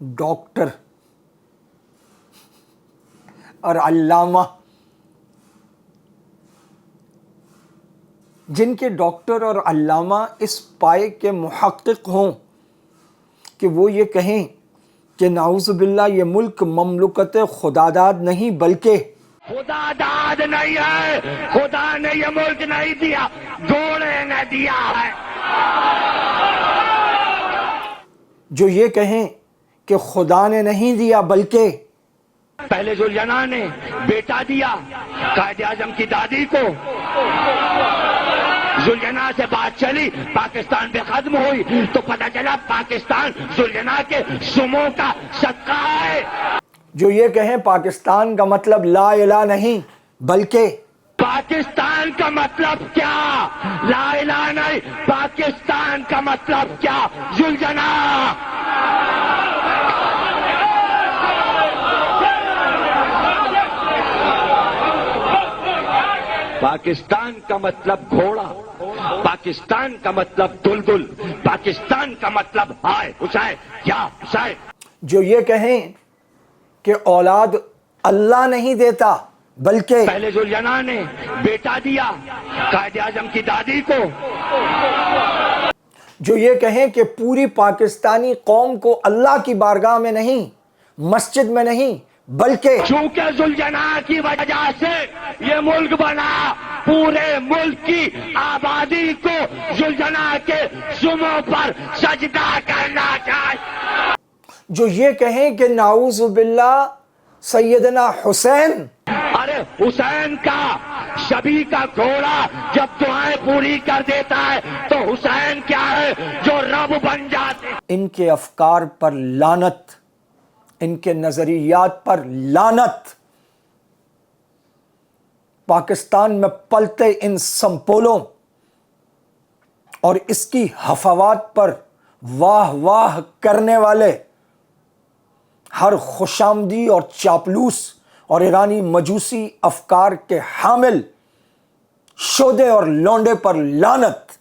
Doctor اور علامہ، جن کے ڈاکٹر اور علامہ اس پائے کے محقق ہوں کہ وہ یہ کہیں کہ نعوذ باللہ یہ ملک مملکت خداداد نہیں بلکہ خدا داد نہیں ہے، خدا نے یہ ملک نہیں دیا، گھوڑے نے دیا ہے. جو یہ کہیں کہ خدا نے نہیں دیا بلکہ پہلے ذوالجناح نے بیٹا دیا قائد اعظم کی دادی کو، ذوالجناح سے بات چلی، پاکستان پہ ختم ہوئی تو پتہ چلا پاکستان ذوالجناح کے سموں کا صدقہ ہے. جو یہ کہیں پاکستان کا مطلب لا الہ نہیں بلکہ پاکستان کا مطلب کیا؟ لا الہ نہیں، پاکستان کا مطلب کیا؟ ذوالجناح. پاکستان کا مطلب گھوڑا، پاکستان کا مطلب دلدل، پاکستان کا مطلب ہائے حسین یا حسین. جو یہ کہیں کہ اولاد اللہ نہیں دیتا بلکہ پہلے ذوالجناح نے بیٹا دیا قائد اعظم کی دادی کو، جو یہ کہیں کہ پوری پاکستانی قوم کو اللہ کی بارگاہ میں نہیں، مسجد میں نہیں بلکہ چونکہ ذوالجناح کی وجہ سے یہ ملک بنا، پورے ملک کی آبادی کو ذوالجناح کے سموں پر سجدہ کرنا چاہیے. جو یہ کہیں کہ نعوذ باللہ سیدنا حسین، ارے حسین کا شبی کا گھوڑا جب دعائیں پوری کر دیتا ہے تو حسین کیا ہے جو رب بن جاتے. ان کے افکار پر لعنت، ان کے نظریات پر لعنت. پاکستان میں پلتے ان سمپولوں اور اس کی حفوات پر واہ واہ کرنے والے ہر خوشامدی اور چاپلوس اور ایرانی مجوسی افکار کے حامل شودے اور لونڈے پر لعنت.